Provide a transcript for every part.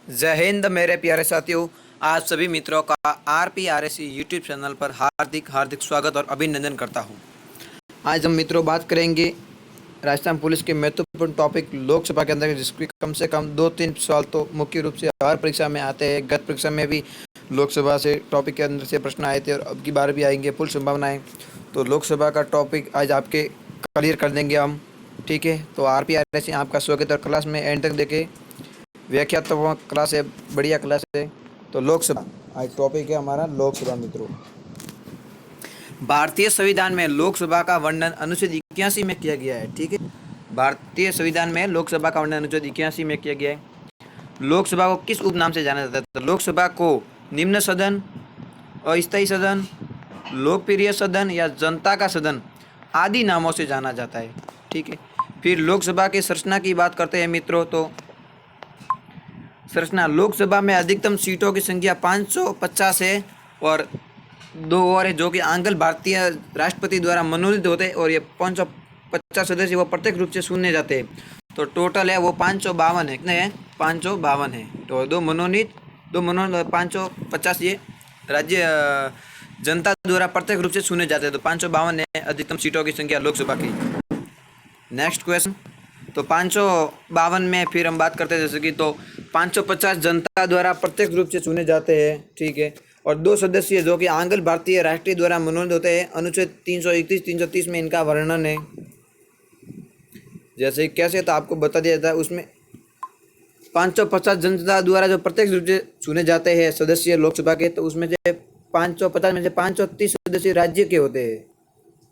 जय हिंद मेरे प्यारे साथियों। आप सभी मित्रों का RPRSC यूट्यूब चैनल पर हार्दिक हार्दिक स्वागत और अभिनंदन करता हूं। आज हम मित्रों बात करेंगे राजस्थान पुलिस के महत्वपूर्ण टॉपिक लोकसभा के अंदर, जिसकी कम से कम 2-3 सवाल तो मुख्य रूप से हर परीक्षा में आते हैं। गत परीक्षा में भी लोकसभा से टॉपिक के अंदर से प्रश्न आए थे और अब की बार भी आएंगे, फुल संभावना है। तो लोकसभा का टॉपिक आज आपके क्लियर कर देंगे हम, ठीक है। तो RPRSC आपका स्वागत और क्लास में एंड तक देखे। व्याख्यात्मक क्लास है, बढ़िया क्लास है। तो लोकसभा आज टॉपिक है हमारा लोकसभा मित्रों। भारतीय संविधान में लोकसभा का वर्णन अनुच्छेद 81 में किया गया है, ठीक है। भारतीय संविधान में लोकसभा का वर्णन अनुच्छेद 81 में किया गया है। लोकसभा को किस उपनाम से जाना जाता है? तो लोकसभा को निम्न सदन, अस्थायी सदन, लोकप्रिय सदन या जनता का सदन आदि नामों से जाना जाता है, ठीक है। फिर लोकसभा की संरचना की बात करते हैं मित्रों। तो संरचना, लोकसभा में अधिकतम सीटों की संख्या 550 है और 2 और है जो कि आंग्ल भारतीय राष्ट्रपति द्वारा मनोनीत होते हैं, और ये 550 सदस्य वो प्रत्येक रूप से चुने जाते हैं। तो टोटल है वो 552 है। कितने हैं? 552 है। तो 2 मनोनीत 550 ये राज्य जनता द्वारा प्रत्येक रूप से चुने जाते हैं। तो 552 है अधिकतम सीटों की संख्या लोकसभा की। नेक्स्ट क्वेश्चन, तो 552 में फिर हम बात करते हैं जैसे कि, तो 550 जनता द्वारा प्रत्यक्ष रूप से चुने जाते हैं, ठीक है। और 2 सदस्य जो कि आंग्ल भारतीय राष्ट्रीय द्वारा मनोनीत होते हैं। अनुच्छेद 331-330 में इनका वर्णन है। जैसे कैसे, तो आपको बता दिया जाता है उसमें 550 जनता द्वारा जो प्रत्यक्ष रूप से चुने जाते हैं सदस्य लोकसभा के, तो उसमें से 550 में से 530 सदस्य राज्य के होते हैं,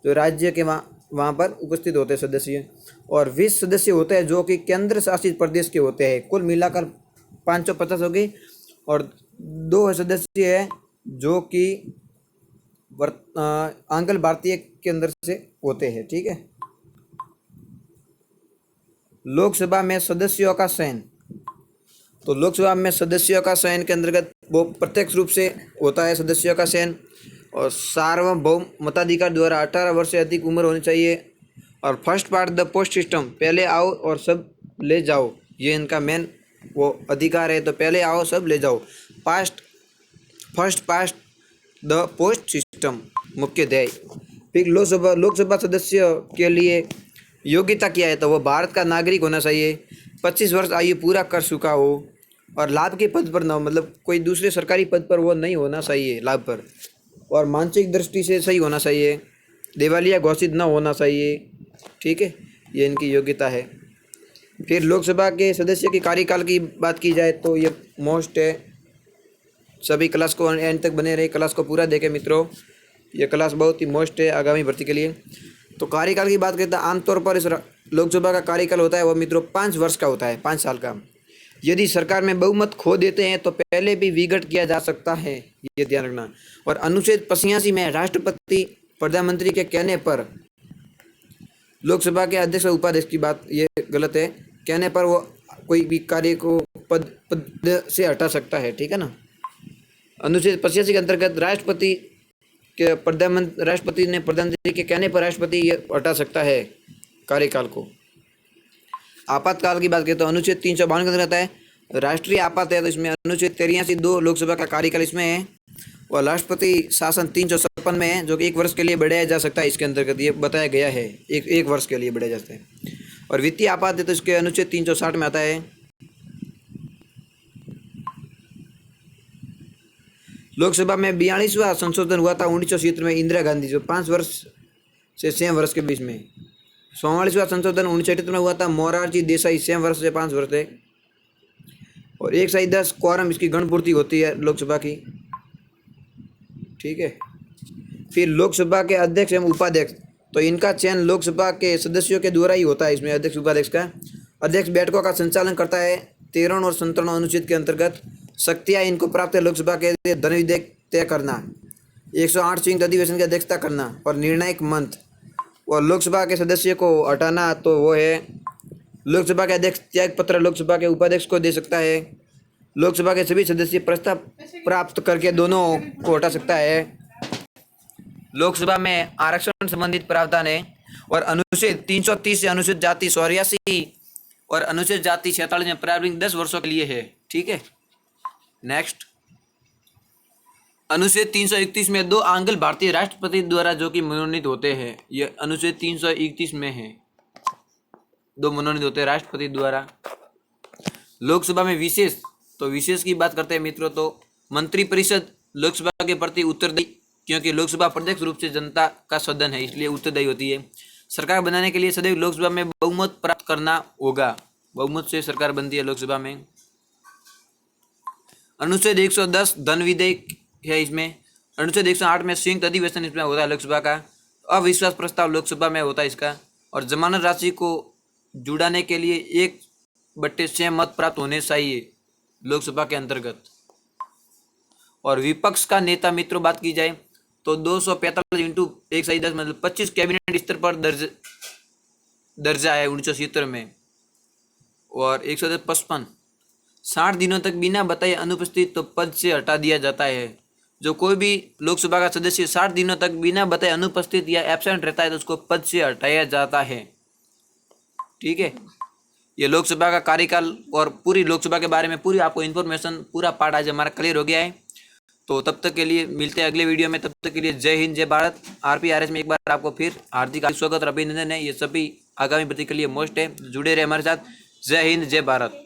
जो राज्य के वहाँ पर उपस्थित होते हैं सदस्य, और 20 सदस्य होते हैं जो कि केंद्र शासित प्रदेश के होते हैं। कुल मिलाकर 550 हो गई, और 2 सदस्य है जो कि आंग्ल भारतीय के अंदर से होते हैं, ठीक है। लोकसभा में सदस्यों का चयन, तो लोकसभा में सदस्यों का चयन के अंतर्गत वो प्रत्यक्ष रूप से होता है सदस्यों का चयन, और सार्वभौम मताधिकार द्वारा 18 वर्ष से अधिक उम्र होनी चाहिए। और first part the post system, पहले आओ और सब ले जाओ, ये इनका मेन वो अधिकार है। तो पहले आओ सब ले जाओ, first past the post system मुख्य ध्येय। फिर लोकसभा सदस्य के लिए योग्यता क्या है? तो वो भारत का नागरिक होना चाहिए, 25 वर्ष आयु पूरा कर चुका हो, और लाभ के पद पर न हो, मतलब कोई दूसरे सरकारी पद पर वो नहीं होना चाहिए लाभ पर, और मानसिक दृष्टि से सही होना चाहिए, दिवालिया घोषित न होना चाहिए, ठीक है। ये इनकी योग्यता है। फिर लोकसभा के सदस्य के कार्यकाल की बात की जाए तो ये मोस्ट है। सभी क्लास को एंड तक बने रहे, क्लास को पूरा देखें मित्रों, ये क्लास बहुत ही मोस्ट है आगामी भर्ती के लिए। तो कार्यकाल की बात करते हैं, आमतौर पर इस लोकसभा का कार्यकाल होता है वो मित्रों 5 वर्ष का होता है, 5 साल का। यदि सरकार में बहुमत खो देते हैं तो पहले भी विघट किया जा सकता है, ये ध्यान रखना। और अनुच्छेद 85 में राष्ट्रपति प्रधानमंत्री के कहने पर लोकसभा के अध्यक्ष और उपाध्यक्ष की बात ये गलत है, कहने पर वो कोई भी कार्य को पद से हटा सकता है, ठीक है ना। अनुच्छेद 85 के अंतर्गत राष्ट्रपति ने प्रधानमंत्री के कहने पर राष्ट्रपति ये हटा सकता है कार्यकाल को। आपातकाल की बात करें तो अनुच्छेद 352 के अंतर्गत है राष्ट्रीय आपात है, तो इसमें अनुच्छेद 83(2) लोकसभा का कार्यकाल इसमें है, और राष्ट्रपति शासन 356 में है जो कि 1 वर्ष के लिए बढ़ाया जा सकता है। इसके अंतर्गत ये बताया गया है एक वर्ष के लिए बढ़ाया जाता है। और वित्तीय आपात है तो इसके अनुच्छेद 360 में आता है। लोकसभा में 42वां संशोधन हुआ था 1970 में, इंदिरा गांधी जो 5 वर्ष से 6 वर्ष के बीच में। 44वां संशोधन 1978 में हुआ था, मोरारजी देसाई 6 वर्ष से 5 वर्ष थे। और 110 क्वारम इसकी गणपूर्ति होती है लोकसभा की, ठीक है। फिर लोकसभा के अध्यक्ष एवं उपाध्यक्ष, तो इनका चयन लोकसभा के सदस्यों के द्वारा ही होता है। इसमें अध्यक्ष उपाध्यक्ष का, अध्यक्ष बैठकों का संचालन करता है। 13 और 57 अनुच्छेद के अंतर्गत शक्तियाँ इनको प्राप्त है लोकसभा के धन विधेयक तय करना, 108 संयुक्त अधिवेशन की अध्यक्षता करना और निर्णायक मंच। और लोकसभा के सदस्य को हटाना तो वो है लोकसभा के अध्यक्ष त्याग पत्र लोकसभा के उपाध्यक्ष को दे सकता है। लोकसभा के सभी सदस्य प्रस्ताव प्राप्त करके दोनों को हटा सकता है। लोकसभा में आरक्षण संबंधित प्रावधान है, और अनुच्छेद 330 से अनुसूचित जाति 84 और अनुसूचित जाति 46 में प्रारंभिक 10 वर्षों के लिए है, ठीक है। नेक्स्ट, अनुच्छेद 331 में 2 आंग्ल भारतीय राष्ट्रपति द्वारा जो कि मनोनीत होते हैं, ये अनुच्छेद 331 में है, 2 मनोनीत होते हैं राष्ट्रपति द्वारा। लोकसभा में विशेष, तो विशेष की बात करते हैं मित्रों, तो मंत्रिपरिषद लोकसभा के प्रति उत्तरदायी, क्योंकि लोकसभा प्रत्यक्ष रूप से जनता का सदन है, इसलिए उत्तरदायी होती है। सरकार बनाने के लिए सदैव लोकसभा में बहुमत प्राप्त करना होगा, बहुमत से सरकार बनती है लोकसभा में। अनुच्छेद 110 धन विधेयक है इसमें। अनुच्छेद 108 में संयुक्त अधिवेशन इसमें होता है लोकसभा का। अविश्वास प्रस्ताव लोकसभा में होता है इसका। और जमानत राशि को जुड़ाने के लिए 1/6 मत प्राप्त होने चाहिए लोकसभा के अंतर्गत। और विपक्ष का नेता मित्रों बात की जाए तो 245 इंटू 110 मतलब 25 कैबिनेट स्तर पर दर्जा है 1970 में। और 155 60 दिनों तक बिना बताए अनुपस्थित तो पद से हटा दिया जाता है। जो कोई भी लोकसभा का सदस्य 60 दिनों तक बिना बताए अनुपस्थित या एब्सेंट रहता है तो उसको पद से हटाया जाता है। ठीक है, ये लोकसभा का कार्यकाल और पूरी लोकसभा के बारे में पूरी आपको इन्फॉर्मेशन, पूरा पार्ट आज हमारा क्लियर हो गया है। तो तब तक के लिए मिलते हैं अगले वीडियो में। तब तक के लिए जय हिंद, जय भारत। RPRS में एक बार आपको फिर हार्दिक स्वागत और अभिनंदन है। ये सभी आगामी भर्ती के लिए मोस्ट है, जुड़े रहे हमारे साथ। जय हिंद, जय भारत।